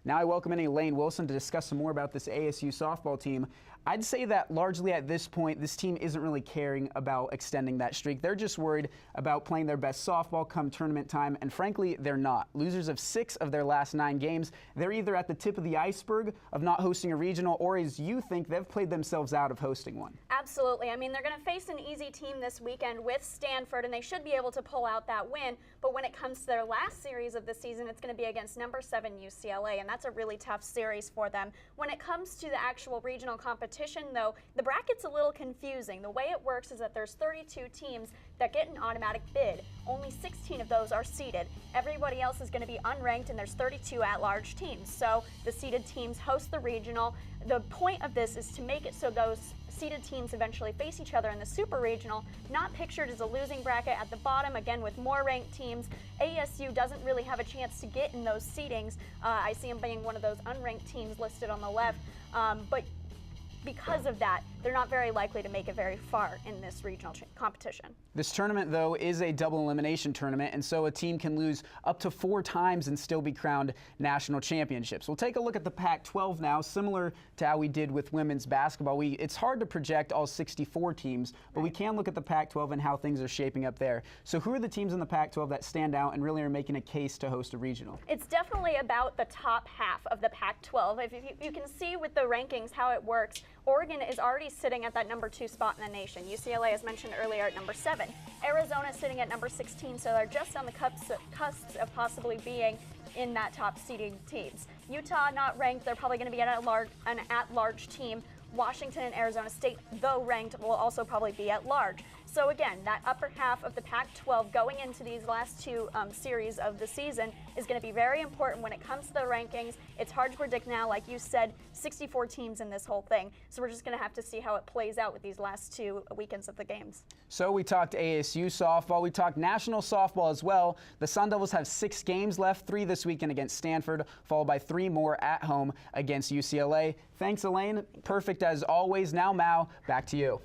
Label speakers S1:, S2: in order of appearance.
S1: Now I welcome in Elaine Wilson to discuss some more about this ASU softball team. I'd say that largely at this point, this team isn't really caring about extending that streak. They're just worried about playing their best softball come tournament time, and frankly, they're not. Losers of 6 of their last 9 games, they're either at the tip of the iceberg of not hosting a regional, or as you think, they've played themselves out of hosting one.
S2: Absolutely. I mean, they're going to face an easy team this weekend with Stanford, and they should be able to pull out that win. But when it comes to their last series of the season, it's going to be against number 7 UCLA, and that's a really tough series for them. When it comes to the actual regional competition, though, the bracket's a little confusing. The way it works is that there's 32 teams that get an automatic bid. Only 16 of those are seeded. Everybody else is going to be unranked, and there's 32 at-large teams. So the seeded teams host the regional. The point of this is to make it so those seeded teams eventually face each other in the super regional, not pictured as a losing bracket at the bottom, again with more ranked teams. ASU doesn't really have a chance to get in those seedings. I see them being one of those unranked teams listed on the left, but because of that, they're not very likely to make it very far in this regional competition.
S1: This tournament, though, is a double elimination tournament, and so a team can lose up to 4 times and still be crowned national championships. We'll take a look at the Pac-12 now, similar to how we did with women's basketball. It's hard to project all 64 teams, but we can look at the Pac-12 and how things are shaping up there. So who are the teams in the Pac-12 that stand out and really are making a case to host a regional?
S2: It's definitely about the top half of the Pac-12. If you can see with the rankings how it works, Oregon is already sitting at that number 2 spot in the nation. UCLA, as mentioned earlier, at number 7. Arizona is sitting at number 16, so they're just on the cusp of possibly being in that top seeding teams. Utah not ranked, they're probably going to be an at-large team. Washington and Arizona State, though ranked, will also probably be at large. So again, that upper half of the Pac-12 going into these last 2 series of the season is going to be very important when it comes to the rankings. It's hard to predict now, like you said, 64 teams in this whole thing. So we're just going to have to see how it plays out with these last 2 weekends of the games.
S1: So we talked ASU softball, we talked national softball as well. The Sun Devils have 6 games left, 3 this weekend against Stanford, followed by 3 more at home against UCLA. Thanks, Elaine. Perfect as always. Now, Mao, back to you.